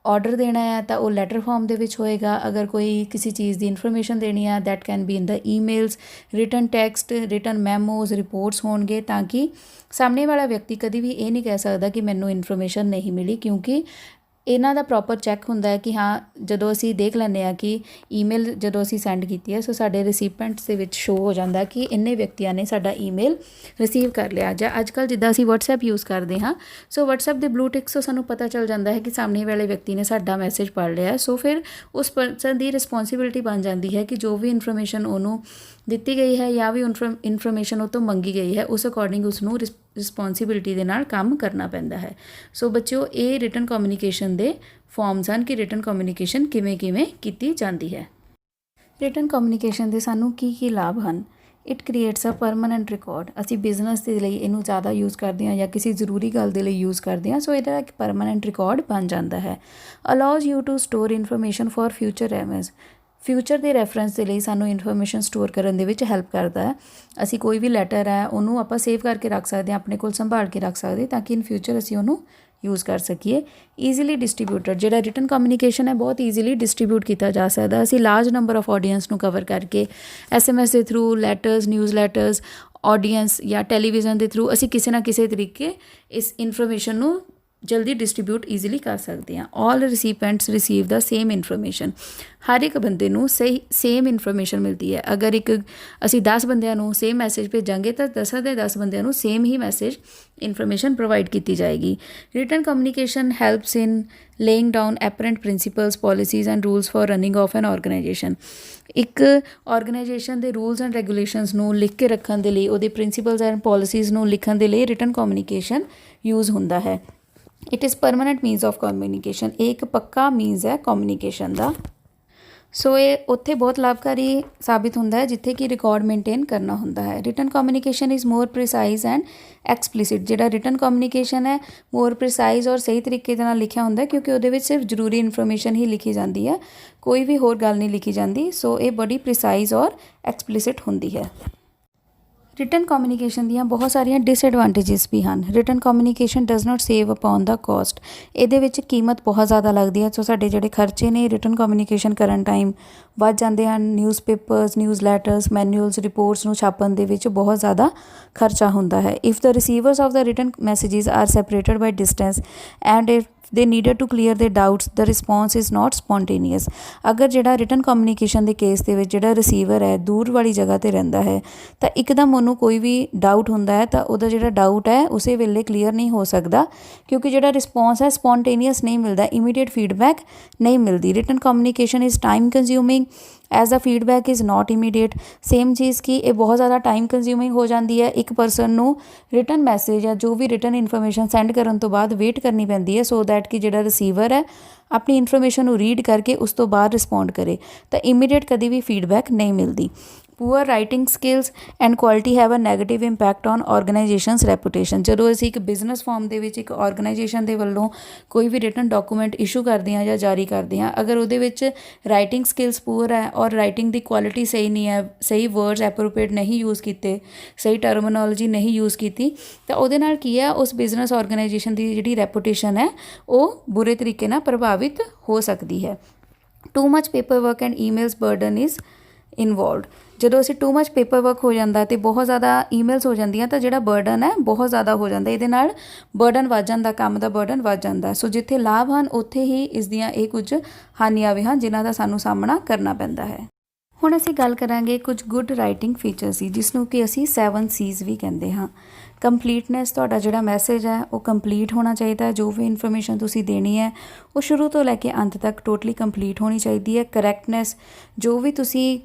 ਆਰਡਰ ਦੇਣਾ ਹੈ ਤਾਂ ਉਹ ਲੈਟਰ ਫਾਰਮ ਦੇ ਵਿੱਚ ਹੋਏਗਾ। ਅਗਰ ਕੋਈ ਕਿਸੇ ਚੀਜ਼ ਦੀ ਇਨਫੋਰਮੇਸ਼ਨ ਦੇਣੀ ਹੈ that can be in the emails, written text, written memos, reports ਹੋਣਗੇ ਤਾਂ ਕਿ ਸਾਹਮਣੇ ਵਾਲਾ ਵਿਅਕਤੀ ਕਦੀ ਵੀ ਇਹ ਨਹੀਂ ਕਹਿ ਸਕਦਾ ਕਿ ਮੈਨੂੰ ਇਨਫੋਰਮੇਸ਼ਨ ਨਹੀਂ ਮਿਲੀ ਕਿਉਂਕਿ ਇਹਨਾਂ ਦਾ ਪ੍ਰੋਪਰ ਚੈੱਕ ਹੁੰਦਾ ਹੈ ਕਿ ਹਾਂ, ਜਦੋਂ ਅਸੀਂ ਦੇਖ ਲੈਂਦੇ ਹਾਂ ਕਿ ਈਮੇਲ ਜਦੋਂ ਅਸੀਂ ਸੈਂਡ ਕੀਤੀ ਹੈ ਸੋ ਸਾਡੇ ਰਿਸੀਪੈਂਟਸ ਦੇ ਵਿੱਚ ਸ਼ੋ ਹੋ ਜਾਂਦਾ ਕਿ ਇੰਨੇ ਵਿਅਕਤੀਆਂ ਨੇ ਸਾਡਾ ਈਮੇਲ ਰਿਸੀਵ ਕਰ ਲਿਆ। ਜਾਂ ਅੱਜ ਕੱਲ੍ਹ ਜਿੱਦਾਂ ਅਸੀਂ ਵਟਸਐਪ ਯੂਜ਼ ਕਰਦੇ ਹਾਂ ਸੋ ਵਟਸਐਪ ਦੇ ਬਲੂ ਟਿਕ ਤੋਂ ਸਾਨੂੰ ਪਤਾ ਚੱਲ ਜਾਂਦਾ ਹੈ ਕਿ ਸਾਹਮਣੇ ਵਾਲੇ ਵਿਅਕਤੀ ਨੇ ਸਾਡਾ ਮੈਸੇਜ ਪੜ੍ਹ ਲਿਆ। ਸੋ ਫਿਰ ਉਸ ਪਰਸਨ ਦੀ ਰਿਸਪੋਂਸੀਬਿਲਿਟੀ ਬਣ ਜਾਂਦੀ ਹੈ ਕਿ ਜੋ ਵੀ ਇਨਫੋਰਮੇਸ਼ਨ ਉਹਨੂੰ ਦਿੱਤੀ ਗਈ ਹੈ ਜਾਂ ਵੀ ਇਨਫੋਰਮੇਸ਼ਨ ਉਹ ਤੋਂ ਮੰਗੀ ਗਈ ਹੈ ਉਸ ਅਕੋਰਡਿੰਗ ਉਸਨੂੰ ਰਿਸਪੋਂਸੀਬਿਲਿਟੀ ਦੇ ਨਾਲ ਕੰਮ ਕਰਨਾ ਪੈਂਦਾ ਹੈ। ਸੋ ਬੱਚਿਓ, ਇਹ ਰਿਟਨ ਕਮਿਊਨੀਕੇਸ਼ਨ ਦੇ ਫਾਰਮਸ ਹਨ ਕਿ ਰਿਟਨ ਕਮਿਊਨੀਕੇਸ਼ਨ ਕਿਵੇਂ ਕੀਤੀ ਜਾਂਦੀ ਹੈ। ਰਿਟਨ ਕਮਿਊਨੀਕੇਸ਼ਨ ਦੇ ਸਾਨੂੰ ਕੀ ਲਾਭ ਹਨ? It creates a permanent record. ਅਸੀਂ ਬਿਜ਼ਨਸ ਦੇ ਲਈ ਇਹਨੂੰ ਜ਼ਿਆਦਾ ਯੂਜ਼ ਕਰਦੇ ਹਾਂ ਜਾਂ ਕਿਸੇ ਜ਼ਰੂਰੀ ਗੱਲ ਦੇ ਲਈ ਯੂਜ਼ ਕਰਦੇ ਹਾਂ, ਸੋ ਇਹਦਾ ਇੱਕ ਪਰਮਾਨੈਂਟ ਰਿਕਾਰਡ ਬਣ ਜਾਂਦਾ ਹੈ। Allows you to store information for future reference. Future ਦੇ ਰੈਫਰੈਂਸ ਦੇ ਲਈ ਸਾਨੂੰ ਇਨਫੋਰਮੇਸ਼ਨ ਸਟੋਰ ਕਰਨ ਦੇ ਵਿੱਚ ਹੈਲਪ ਕਰਦਾ ਹੈ। ਅਸੀਂ ਕੋਈ ਵੀ ਲੈਟਰ ਹੈ ਉਹਨੂੰ ਆਪਾਂ ਸੇਵ ਕਰਕੇ ਰੱਖ ਸਕਦੇ ਹਾਂ, ਆਪਣੇ ਕੋਲ ਸੰਭਾਲ ਕੇ ਰੱਖ ਸਕਦੇ, ਤਾਂ ਕਿ ਇਨ ਫਿਊਚਰ ਅਸੀਂ ਉਹਨੂੰ ਯੂਜ਼ ਕਰ ਸਕੀਏ। ਈਜ਼ੀਲੀ ਡਿਸਟਰੀਬਿਊਟਡ, ਜਿਹੜਾ ਰਿਟਨ ਕਮਿਊਨੀਕੇਸ਼ਨ ਹੈ ਬਹੁਤ ਈਜ਼ੀਲੀ ਡਿਸਟਰੀਬਿਊਟ ਕੀਤਾ ਜਾ ਸਕਦਾ। ਅਸੀਂ ਲਾਰਜ ਨੰਬਰ ਆਫ ਆਡੀਅੰਸ ਨੂੰ ਕਵਰ ਕਰਕੇ SMS ਦੇ through, letters, news letters, audience ਜਾਂ ਟੈਲੀਵਿਜ਼ਨ ਦੇ ਥਰੂ ਅਸੀਂ ਕਿਸੇ ਨਾ ਕਿਸੇ ਤਰੀਕੇ ਇਸ ਇਨਫੋਰਮੇਸ਼ਨ ਨੂੰ ਜਲਦੀ ਡਿਸਟਰੀਬਿਊਟ ਈਜ਼ੀਲੀ ਕਰ ਸਕਦੇ ਹਾਂ। ਆਲ ਰਿਸੀਪੈਂਟਸ ਰਿਸੀਵ ਦਾ ਸੇਮ ਇਨਫੋਰਮੇਸ਼ਨ। ਹਰ ਇੱਕ ਬੰਦੇ ਨੂੰ ਸੇਮ ਇਨਫੋਰਮੇਸ਼ਨ ਮਿਲਦੀ ਹੈ। ਅਗਰ ਅਸੀਂ 10 ਬੰਦਿਆਂ ਨੂੰ ਸੇਮ ਮੈਸੇਜ ਭੇਜਾਂਗੇ ਤਾਂ 10 ਦੇ 10 ਬੰਦਿਆਂ ਨੂੰ ਸੇਮ ਹੀ ਮੈਸੇਜ ਇਨਫੋਰਮੇਸ਼ਨ ਪ੍ਰੋਵਾਈਡ ਕੀਤੀ ਜਾਏਗੀ। Written communication helps in ਲੇਇੰਗ down apparent principals, policies and rules for running of N organisation. ਇੱਕ ਆਰਗੇਨਾਈਜੇਸ਼ਨ ਦੇ ਰੂਲਸ ਐਂਡ ਰੈਗੂਲੇਸ਼ਨਸ ਨੂੰ ਲਿਖ ਕੇ ਰੱਖਣ ਦੇ ਲਈ, ਉਹਦੇ ਪ੍ਰਿੰਸੀਪਲਸ ਐਂਡ ਪੋਲਿਸੀਜ਼ ਨੂੰ ਲਿਖਣ ਦੇ ਲਈ ਰਿਟਨ ਕਮਿਊਨੀਕੇਸ਼ਨ ਯੂਜ਼ ਹੁੰਦਾ ਹੈ। It is permanent means of communication. ਇਹ ਇੱਕ ਪੱਕਾ ਮੀਨਸ ਹੈ ਕਮਿਊਨੀਕੇਸ਼ਨ ਦਾ। ਸੋ ਇਹ ਉੱਥੇ ਬਹੁਤ ਲਾਭਕਾਰੀ ਸਾਬਿਤ ਹੁੰਦਾ ਹੈ ਜਿੱਥੇ ਕਿ ਰਿਕਾਰਡ ਮੇਨਟੇਨ ਕਰਨਾ ਹੁੰਦਾ ਹੈ। Written communication is more precise and explicit. ਜਿਹੜਾ ਰਿਟਨ ਕਮਿਊਨੀਕੇਸ਼ਨ ਹੈ ਮੋਰ ਪ੍ਰੀਸਾਈਜ਼ ਔਰ ਸਹੀ ਤਰੀਕੇ ਦੇ ਨਾਲ ਲਿਖਿਆ ਹੁੰਦਾ, ਕਿਉਂਕਿ ਉਹਦੇ ਵਿੱਚ ਸਿਰਫ ਜ਼ਰੂਰੀ ਇਨਫੋਰਮੇਸ਼ਨ ਹੀ ਲਿਖੀ ਜਾਂਦੀ ਹੈ, ਕੋਈ ਵੀ ਹੋਰ ਗੱਲ ਨਹੀਂ ਲਿਖੀ ਜਾਂਦੀ। ਸੋ ਇਹ ਬੜੀ ਪ੍ਰੀਸਾਈਜ਼ ਔਰ ਐਕਸਪਲਿਸਿਟ ਹੁੰਦੀ ਹੈ। ਰਿਟਨ ਕਮਿਊਨੀਕੇਸ਼ਨ ਦੀਆਂ ਬਹੁਤ ਸਾਰੀਆਂ ਡਿਸਐਡਵਾਂਟੇਜਸ ਵੀ ਹਨ। Written communication does not save upon the cost. ਇਹਦੇ ਵਿੱਚ ਕੀਮਤ ਬਹੁਤ ਜ਼ਿਆਦਾ ਲੱਗਦੀ ਹੈ। ਸੋ ਸਾਡੇ ਜਿਹੜੇ ਖਰਚੇ ਨੇ ਰਿਟਨ ਕਮਿਊਨੀਕੇਸ਼ਨ ਕਰਨ ਟਾਈਮ ਵੱਧ ਜਾਂਦੇ ਹਨ। Newspapers, news letters, manuals, reports ਨੂੰ ਛਾਪਣ ਦੇ ਵਿੱਚ ਬਹੁਤ ਜ਼ਿਆਦਾ ਖਰਚਾ ਹੁੰਦਾ ਹੈ। If the receivers of the written messages are separated by distance and if they needed to clear their doubts, the response is not spontaneous। ਅਗਰ ਜਿਹੜਾ ਰਿਟਨ ਕਮਿਊਨੀਕੇਸ਼ਨ ਦੇ ਕੇਸ ਦੇ ਵਿੱਚ ਜਿਹੜਾ ਰਿਸੀਵਰ ਹੈ ਦੂਰ ਵਾਲੀ ਜਗ੍ਹਾ 'ਤੇ ਰਹਿੰਦਾ ਹੈ ਤਾਂ ਇੱਕਦਮ ਉਹਨੂੰ ਕੋਈ ਵੀ ਡਾਊਟ ਹੁੰਦਾ ਹੈ ਤਾਂ ਉਹਦਾ ਜਿਹੜਾ ਡਾਊਟ ਹੈ ਉਸੇ ਵੇਲੇ ਕਲੀਅਰ ਨਹੀਂ ਹੋ ਸਕਦਾ, ਕਿਉਂਕਿ ਜਿਹੜਾ ਰਿਸਪੌਂਸ ਹੈ ਸਪੌਂਟੇਨੀਅਸ ਨਹੀਂ ਮਿਲਦਾ, ਇਮੀਡੀਏਟ ਫੀਡਬੈਕ ਨਹੀਂ ਮਿਲਦੀ। Written communication is time consuming as the feedback is not immediate. Same ਚੀਜ਼ ਕਿ ਇਹ ਬਹੁਤ ਜ਼ਿਆਦਾ ਟਾਈਮ ਕੰਜ਼ਿਊਮਿੰਗ ਹੋ ਜਾਂਦੀ ਹੈ। ਇੱਕ ਪਰਸਨ ਨੂੰ ਰਿਟਨ ਮੈਸੇਜ ਜਾਂ ਜੋ ਵੀ ਰਿਟਨ ਇਨਫੋਰਮੇਸ਼ਨ ਸੈਂਡ ਕਰਨ ਤੋਂ ਬਾਅਦ ਵੇਟ ਕਰਨੀ ਪੈਂਦੀ ਹੈ, ਸੋ ਦੈਟ ਕਿ ਜਿਹੜਾ ਰਿਸੀਵਰ ਹੈ ਆਪਣੀ ਇਨਫੋਰਮੇਸ਼ਨ ਨੂੰ ਰੀਡ ਕਰਕੇ ਉਸ ਤੋਂ ਬਾਅਦ ਰਿਸਪੌਂਡ ਕਰੇ, ਤਾਂ ਇਮੀਡੀਏਟ ਕਦੀ ਵੀ ਫੀਡਬੈਕ ਨਹੀਂ ਮਿਲਦੀ। Poor writing skills and quality have a negative impact on organisations reputation. ਜਦੋਂ ਅਸੀਂ ਇੱਕ ਬਿਜ਼ਨਸ ਫਾਰਮ ਦੇ ਵਿੱਚ ਇੱਕ ਆਰਗੇਨਾਈਜੇਸ਼ਨ ਦੇ ਵੱਲੋਂ ਕੋਈ ਵੀ ਰਿਟਨ ਡਾਕੂਮੈਂਟ ਇਸ਼ੂ ਕਰਦੇ ਹਾਂ ਜਾਂ ਜਾਰੀ ਕਰਦੇ ਹਾਂ, ਅਗਰ ਉਹਦੇ ਵਿੱਚ ਰਾਈਟਿੰਗ ਸਕਿੱਲਸ ਪੂਅਰ ਹੈ ਔਰ ਰਾਈਟਿੰਗ ਦੀ ਕੁਆਲਿਟੀ ਸਹੀ ਨਹੀਂ ਹੈ, ਸਹੀ ਵਰਡਸ ਐਪਰੋਪ੍ਰੀਏਟ ਨਹੀਂ ਯੂਜ਼ ਕੀਤੇ, ਸਹੀ ਟਰਮੀਨੋਲੋਜੀ ਨਹੀਂ ਯੂਜ਼ ਕੀਤੀ, ਤਾਂ ਉਹਦੇ ਨਾਲ ਕੀ ਹੈ ਉਸ ਬਿਜ਼ਨਸ ਆਰਗੇਨਾਈਜੇਸ਼ਨ ਦੀ ਜਿਹੜੀ ਰੈਪੂਟੇਸ਼ਨ ਹੈ ਉਹ ਬੁਰੇ ਤਰੀਕੇ ਨਾਲ ਪ੍ਰਭਾਵਿਤ ਹੋ ਸਕਦੀ ਹੈ। Too much paper work and emails burden is involved. ਜਦੋਂ ਅਸੀਂ ਟੂ ਮਚ ਪੇਪਰ ਵਰਕ ਹੋ ਜਾਂਦਾ ਅਤੇ ਬਹੁਤ ਜ਼ਿਆਦਾ ਈਮੇਲਸ ਹੋ ਜਾਂਦੀਆਂ ਤਾਂ ਜਿਹੜਾ ਬਰਡਨ ਹੈ ਬਹੁਤ ਜ਼ਿਆਦਾ ਹੋ ਜਾਂਦਾ। ਇਹਦੇ ਨਾਲ ਬਰਡਨ ਵੱਧ ਜਾਂਦਾ, ਕੰਮ ਦਾ ਬਰਡਨ ਵੱਧ ਜਾਂਦਾ। ਸੋ ਜਿੱਥੇ ਲਾਭ ਹਨ ਉੱਥੇ ਹੀ ਇਸ ਦੀਆਂ ਇਹ ਕੁਝ ਹਾਨੀਆਂ ਵੀ ਹਨ ਜਿਨ੍ਹਾਂ ਦਾ ਸਾਨੂੰ ਸਾਹਮਣਾ ਕਰਨਾ ਪੈਂਦਾ ਹੈ। ਹੁਣ ਅਸੀਂ ਗੱਲ ਕਰਾਂਗੇ ਕੁਝ ਗੁੱਡ ਰਾਈਟਿੰਗ ਫੀਚਰਸ ਦੀ, ਜਿਸ ਨੂੰ ਕਿ ਅਸੀਂ 7 C's ਵੀ ਕਹਿੰਦੇ ਹਾਂ। ਕੰਪਲੀਟਨੈਸ, ਤੁਹਾਡਾ ਜਿਹੜਾ ਮੈਸੇਜ ਹੈ ਉਹ ਕੰਪਲੀਟ ਹੋਣਾ ਚਾਹੀਦਾ। ਜੋ ਵੀ ਇਨਫੋਰਮੇਸ਼ਨ ਤੁਸੀਂ ਦੇਣੀ ਹੈ ਉਹ ਸ਼ੁਰੂ ਤੋਂ ਲੈ ਕੇ ਅੰਤ ਤੱਕ ਟੋਟਲੀ ਕੰਪਲੀਟ ਹੋਣੀ ਚਾਹੀਦੀ ਹੈ। ਕਰੈਕਟਨੈਸ, ਜੋ ਵੀ ਤੁਸੀਂ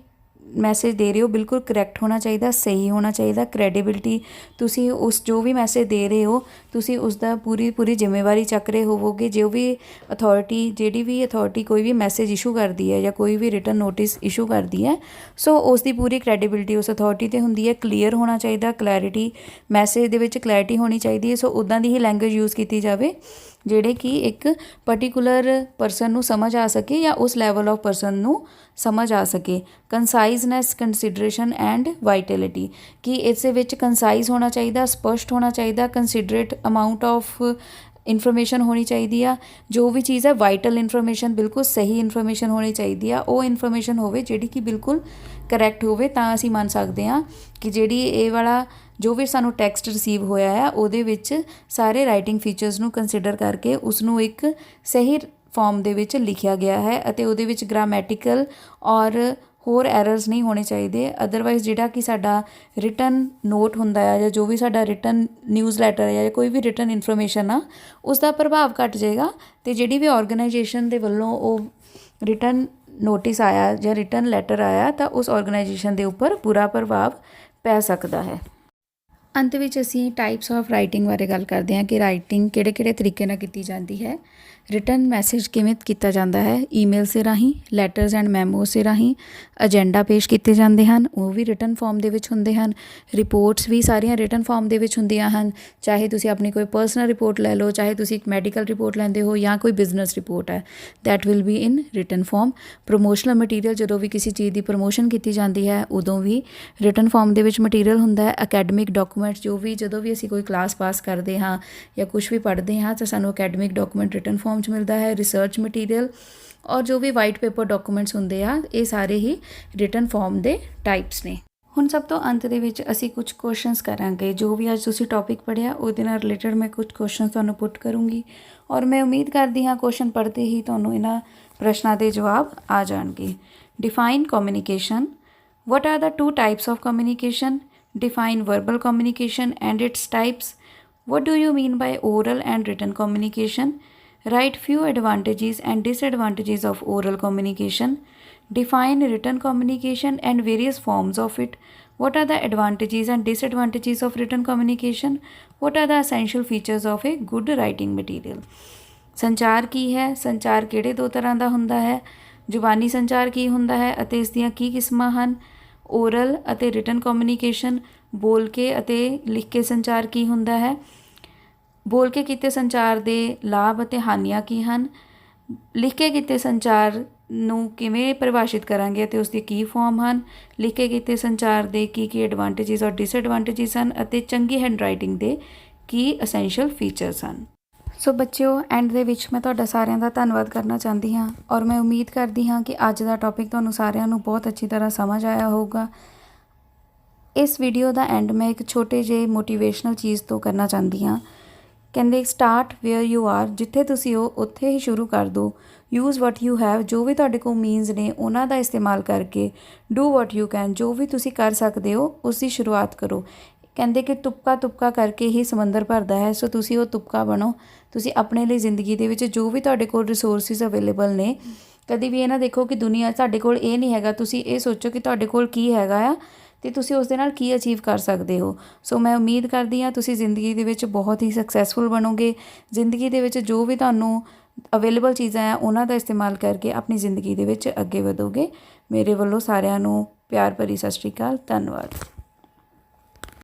ਮੈਸੇਜ ਦੇ ਰਹੇ ਹੋ ਬਿਲਕੁਲ ਕਰੈਕਟ ਹੋਣਾ ਚਾਹੀਦਾ, ਸਹੀ ਹੋਣਾ ਚਾਹੀਦਾ। ਕ੍ਰੈਡੀਬਿਲਿਟੀ, ਤੁਸੀਂ ਉਸ ਜੋ ਵੀ ਮੈਸੇਜ ਦੇ ਰਹੇ ਹੋ ਤੁਸੀਂ ਉਸ ਦਾ ਪੂਰੀ ਜ਼ਿੰਮੇਵਾਰੀ ਚੱਕ ਰਹੇ ਹੋਵੋਗੇ। ਜੋ ਵੀ ਜਿਹੜੀ ਵੀ ਅਥਾਰਟੀ ਕੋਈ ਵੀ ਮੈਸੇਜ ਇਸ਼ੂ ਕਰਦੀ ਹੈ ਜਾਂ ਕੋਈ ਵੀ ਰਿਟਨ ਨੋਟਿਸ ਇਸ਼ੂ ਕਰਦੀ ਹੈ, ਸੋ ਉਸ ਦੀ ਪੂਰੀ ਕ੍ਰੈਡੀਬਿਲਿਟੀ ਉਸ ਅਥਾਰਟੀ 'ਤੇ ਹੁੰਦੀ ਹੈ। ਕਲੀਅਰ ਹੋਣਾ ਚਾਹੀਦਾ, ਕਲੈਰਿਟੀ, ਮੈਸੇਜ ਦੇ ਵਿੱਚ ਕਲੈਰਿਟੀ ਹੋਣੀ ਚਾਹੀਦੀ ਹੈ। ਸੋ ਉੱਦਾਂ ਦੀ ਹੀ ਲੈਂਗੁਏਜ ਯੂਜ਼ ਕੀਤੀ ਜਾਵੇ ਜਿਹੜੇ ਕਿ ਇੱਕ ਪਰਟੀਕੂਲਰ ਪਰਸਨ ਨੂੰ ਸਮਝ ਆ ਸਕੇ ਜਾਂ ਉਸ ਲੈਵਲ ਆਫ ਪਰਸਨ ਨੂੰ ਸਮਝ ਆ ਸਕੇ। ਕੰਸਾਈਜ਼ਨੈਸ, ਕੰਸੀਡਰੇਸ਼ਨ ਐਂਡ ਵਾਈਟੈਲਿਟੀ, ਕਿ ਇਸ ਦੇ ਵਿੱਚ ਕੰਸਾਈਜ਼ ਹੋਣਾ ਚਾਹੀਦਾ, ਸਪਸ਼ਟ ਹੋਣਾ ਚਾਹੀਦਾ, ਕੰਸੀਡਰੇਟ ਅਮਾਊਂਟ ਆਫ ਇਨਫੋਰਮੇਸ਼ਨ ਹੋਣੀ ਚਾਹੀਦੀ ਆ। ਜੋ ਵੀ ਚੀਜ਼ ਹੈ ਵਾਈਟਲ ਇਨਫੋਰਮੇਸ਼ਨ, ਬਿਲਕੁਲ ਸਹੀ ਇਨਫੋਰਮੇਸ਼ਨ ਹੋਣੀ ਚਾਹੀਦੀ ਆ। ਉਹ ਇਨਫੋਰਮੇਸ਼ਨ ਹੋਵੇ ਜਿਹੜੀ ਕਿ ਬਿਲਕੁਲ ਕਰੈਕਟ ਹੋਵੇ, ਤਾਂ ਅਸੀਂ ਮੰਨ ਸਕਦੇ ਹਾਂ ਕਿ ਜਿਹੜੀ ਇਹ ਵਾਲਾ ਜੋ ਵੀ ਸਾਨੂੰ ਟੈਕਸਟ ਰਿਸੀਵ ਹੋਇਆ ਹੈ ਉਹਦੇ ਵਿੱਚ ਸਾਰੇ ਰਾਈਟਿੰਗ ਫੀਚਰਸ ਨੂੰ ਕੰਸੀਡਰ ਕਰਕੇ ਉਸ ਨੂੰ ਇੱਕ ਸਹੀ ਫਾਰਮ ਦੇ ਵਿੱਚ ਲਿਖਿਆ ਗਿਆ ਹੈ ਅਤੇ ਉਹਦੇ ਵਿੱਚ ਗ੍ਰਾਮੈਟੀਕਲ ਔਰ ਹੋਰ ਐਰਰਸ ਨਹੀਂ ਹੋਣੇ ਚਾਹੀਦੇ। ਅਦਰਵਾਈਜ਼ ਜਿਹੜਾ ਕਿ ਸਾਡਾ ਰਿਟਨ ਨੋਟ ਹੁੰਦਾ ਹੈ ਜਾਂ ਜੋ ਵੀ ਸਾਡਾ ਰਿਟਨ ਨਿਊਜ਼ ਲੈਟਰ ਹੈ ਜਾਂ ਕੋਈ ਵੀ ਰਿਟਨ ਇਨਫੋਰਮੇਸ਼ਨ ਆ ਉਸ ਦਾ ਪ੍ਰਭਾਵ ਘੱਟ ਜਾਏਗਾ ਅਤੇ ਜਿਹੜੀ ਵੀ ਆਰਗੇਨਾਈਜੇਸ਼ਨ ਦੇ ਵੱਲੋਂ ਉਹ ਰਿਟਨ ਨੋਟਿਸ ਆਇਆ ਜਾਂ ਰਿਟਨ ਲੈਟਰ ਆਇਆ ਤਾਂ ਉਸ ਆਰਗੇਨਾਈਜੇਸ਼ਨ ਦੇ ਉੱਪਰ ਬੁਰਾ ਪ੍ਰਭਾਵ ਪੈ ਸਕਦਾ ਹੈ। ਅੰਤ ਵਿੱਚ ਅਸੀਂ ਟਾਈਪਸ ਆਫ ਰਾਈਟਿੰਗ ਬਾਰੇ ਗੱਲ ਕਰਦੇ ਹਾਂ ਕਿ ਰਾਈਟਿੰਗ ਕਿਹੜੇ ਤਰੀਕੇ ਨਾਲ ਕੀਤੀ ਜਾਂਦੀ ਹੈ। ਰਿਟਨ ਮੈਸੇਜ ਕਿਵੇਂ ਕੀਤਾ ਜਾਂਦਾ ਹੈ, ਈਮੇਲਸ ਦੇ ਰਾਹੀਂ, ਲੈਟਰਸ ਐਂਡ ਮੈਮੋਸ ਦੇ ਰਾਹੀਂ, ਏਜੰਡਾ ਪੇਸ਼ ਕੀਤੇ ਜਾਂਦੇ ਹਨ, ਉਹ ਵੀ ਰਿਟਨ ਫਾਰਮ ਦੇ ਵਿੱਚ ਹੁੰਦੇ ਹਨ। ਰਿਪੋਰਟਸ ਵੀ ਸਾਰੀਆਂ ਰਿਟਨ ਫਾਰਮ ਦੇ ਵਿੱਚ ਹੁੰਦੀਆਂ ਹਨ, ਚਾਹੇ ਤੁਸੀਂ ਆਪਣੀ ਕੋਈ ਪਰਸਨਲ ਰਿਪੋਰਟ ਲੈ ਲਓ, ਚਾਹੇ ਤੁਸੀਂ ਇੱਕ ਮੈਡੀਕਲ ਰਿਪੋਰਟ ਲੈਂਦੇ ਹੋ ਜਾਂ ਕੋਈ ਬਿਜ਼ਨਸ ਰਿਪੋਰਟ ਹੈ, that will be in written form. Promotional material, ਜਦੋਂ ਵੀ ਕਿਸੇ ਚੀਜ਼ ਦੀ ਪ੍ਰਮੋਸ਼ਨ ਕੀਤੀ ਜਾਂਦੀ ਹੈ ਉਦੋਂ ਵੀ ਰਿਟਨ ਫਾਰਮ ਦੇ ਵਿੱਚ ਮਟੀਰੀਅਲ ਹੁੰਦਾ ਹੈ। ਅਕੈਡਮਿਕ ਡਾਕੂਮੈਂਟਸ, ਜਦੋਂ ਵੀ ਅਸੀਂ ਕੋਈ ਕਲਾਸ ਪਾਸ ਕਰਦੇ ਹਾਂ ਜਾਂ ਕੁਛ ਵੀ ਪੜ੍ਹਦੇ ਹਾਂ ਤਾਂ ਸਾਨੂੰ ਅਕੈਡਮਿਕ ਡਾਕੂਮੈਂਟ ਰਿਟਨ ਫਾਰਮ 'ਚ ਮਿਲਦਾ ਹੈ। ਰਿਸਰਚ ਮਟੀਰੀਅਲ ਔਰ ਜੋ ਵੀ ਵਾਈਟ ਪੇਪਰ ਡਾਕੂਮੈਂਟਸ ਹੁੰਦੇ ਆ, ਇਹ ਸਾਰੇ ਹੀ ਰਿਟਨ ਫਾਰਮ ਦੇ ਟਾਈਪਸ ਨੇ। ਹੁਣ ਸਭ ਤੋਂ ਅੰਤ ਦੇ ਵਿੱਚ ਅਸੀਂ ਕੁਝ ਕੁਐਸਚਨਸ ਕਰਾਂਗੇ। ਜੋ ਵੀ ਅੱਜ ਤੁਸੀਂ ਟੌਪਿਕ ਪੜ੍ਹਿਆ ਉਹਦੇ ਨਾਲ ਰਿਲੇਟਡ ਮੈਂ ਕੁਝ ਕੁਐਸਚਨਸ ਤੁਹਾਨੂੰ ਪੁੱਟ ਕਰੂੰਗੀ ਔਰ ਮੈਂ ਉਮੀਦ ਕਰਦੀ ਹਾਂ ਕੁਐਸਚਨ ਪੜ੍ਹਦੇ ਹੀ ਤੁਹਾਨੂੰ ਇਹਨਾਂ ਪ੍ਰਸ਼ਨਾਂ ਦੇ ਜਵਾਬ ਆ ਜਾਣਗੇ। Define communication. What are the two types of communication? Define verbal communication and its types. What do you mean by oral and written communication? Write few advantages and disadvantages of oral communication. Define written communication and various forms of it. What are the advantages and disadvantages of written communication? What are the essential features of a good writing material? ਸੰਚਾਰ ਕੀ ਹੈ? ਸੰਚਾਰ ਕਿਹੜੇ ਦੋ ਤਰ੍ਹਾਂ ਦਾ ਹੁੰਦਾ ਹੈ? ਜ਼ੁਬਾਨੀ ਸੰਚਾਰ ਕੀ ਹੁੰਦਾ ਹੈ ਅਤੇ ਇਸ ਦੀਆਂ ਕੀ ਕਿਸਮਾਂ ਹਨ? ਓਰਲ ਅਤੇ ਰਿਟਨ ਕਮਿਊਨੀਕੇਸ਼ਨ, ਬੋਲ ਕੇ ਅਤੇ ਲਿਖ ਕੇ ਸੰਚਾਰ ਕੀ ਹੁੰਦਾ ਹੈ? ਬੋਲ ਕੇ ਕੀਤੇ ਸੰਚਾਰ ਦੇ ਲਾਭ ਅਤੇ ਹਾਨੀਆਂ ਕੀ ਹਨ? ਲਿਖ ਕੇ ਕੀਤੇ ਸੰਚਾਰ ਨੂੰ ਕਿਵੇਂ ਪਰਿਭਾਸ਼ਿਤ ਕਰਾਂਗੇ ਅਤੇ ਉਸ ਦੇ ਕੀ ਫਾਰਮ ਹਨ? ਲਿਖ ਕੇ ਕੀਤੇ ਸੰਚਾਰ ਦੇ ਕੀ ਐਡਵਾਂਟੇਜਿਸ ਔਰ ਡਿਸਐਡਵਾਂਟੇਜਿਸ ਹਨ ਅਤੇ ਚੰਗੀ ਹੈਂਡ ਰਾਈਟਿੰਗ ਦੇ ਕੀ ਅਸੈਂਸ਼ੀਅਲ ਫੀਚਰਸ ਹਨ। ਸੋ ਬੱਚਿਓ, ਐਂਡ ਦੇ ਵਿੱਚ ਮੈਂ ਤੁਹਾਡਾ ਸਾਰਿਆਂ ਦਾ ਧੰਨਵਾਦ ਕਰਨਾ ਚਾਹੁੰਦੀ ਹਾਂ ਔਰ ਮੈਂ ਉਮੀਦ ਕਰਦੀ ਹਾਂ ਕਿ ਅੱਜ ਦਾ ਟੌਪਿਕ ਤੁਹਾਨੂੰ ਸਾਰਿਆਂ ਨੂੰ ਬਹੁਤ ਅੱਛੀ ਤਰ੍ਹਾਂ ਸਮਝ ਆਇਆ ਹੋਊਗਾ। ਇਸ ਵੀਡੀਓ ਦਾ ਐਂਡ ਮੈਂ ਇੱਕ ਛੋਟੇ ਜਿਹੇ ਮੋਟੀਵੇਸ਼ਨਲ ਚੀਜ਼ ਤੋਂ ਕਰਨਾ ਚਾਹੁੰਦੀ ਹਾਂ। ਕਹਿੰਦੇ ਸਟਾਰਟ ਵੇਅਰ ਯੂ ਆਰ, ਜਿੱਥੇ ਤੁਸੀਂ ਹੋ ਉੱਥੇ ਹੀ ਸ਼ੁਰੂ ਕਰ ਦਿਓ। ਯੂਜ਼ ਵਟ ਯੂ ਹੈਵ, ਜੋ ਵੀ ਤੁਹਾਡੇ ਕੋਲ ਮੀਨਸ ਨੇ ਉਹਨਾਂ ਦਾ ਇਸਤੇਮਾਲ ਕਰਕੇ ਡੂ ਵਟ ਯੂ ਕੈਨ, ਜੋ ਵੀ ਤੁਸੀਂ ਕਰ ਸਕਦੇ ਹੋ ਉਸ ਦੀ ਸ਼ੁਰੂਆਤ ਕਰੋ। ਕਹਿੰਦੇ ਕਿ ਤੁਪਕਾ ਕਰਕੇ ਹੀ ਸਮੁੰਦਰ ਭਰਦਾ ਹੈ। ਸੋ ਤੁਸੀਂ ਉਹ ਤੁਪਕਾ ਬਣੋ। ਤੁਸੀਂ ਆਪਣੇ ਲਈ ਜ਼ਿੰਦਗੀ ਦੇ ਵਿੱਚ ਜੋ ਵੀ ਤੁਹਾਡੇ ਕੋਲ ਰਿਸੋਰਸਿਸ ਅਵੇਲੇਬਲ ਨੇ, ਕਦੇ ਵੀ ਇਹ ਨਾ ਦੇਖੋ ਕਿ ਦੁਨੀਆ ਤੁਹਾਡੇ ਕੋਲ ਇਹ ਨਹੀਂ ਹੈਗਾ। ਤੁਸੀਂ ਇਹ ਸੋਚੋ ਕਿ ਤੁਹਾਡੇ ਕੋਲ ਕੀ ਹੈਗਾ ਆ ਅਤੇ ਤੁਸੀਂ ਉਸ ਦੇ ਨਾਲ ਕੀ ਅਚੀਵ ਕਰ ਸਕਦੇ ਹੋ। ਸੋ ਮੈਂ ਉਮੀਦ ਕਰਦੀ ਹਾਂ ਤੁਸੀਂ ਜ਼ਿੰਦਗੀ ਦੇ ਵਿੱਚ ਬਹੁਤ ਹੀ ਸਕਸੈਸਫੁਲ ਬਣੋਗੇ। ਜ਼ਿੰਦਗੀ ਦੇ ਵਿੱਚ ਜੋ ਵੀ ਤੁਹਾਨੂੰ ਅਵੇਲੇਬਲ ਚੀਜ਼ਾਂ ਆ ਉਹਨਾਂ ਦਾ ਇਸਤੇਮਾਲ ਕਰਕੇ ਆਪਣੀ ਜ਼ਿੰਦਗੀ ਦੇ ਵਿੱਚ ਅੱਗੇ ਵਧੋਗੇ। ਮੇਰੇ ਵੱਲੋਂ ਸਾਰਿਆਂ ਨੂੰ ਪਿਆਰ ਭਰੀ ਸਤਿ ਸ਼੍ਰੀ ਅਕਾਲ। ਧੰਨਵਾਦ।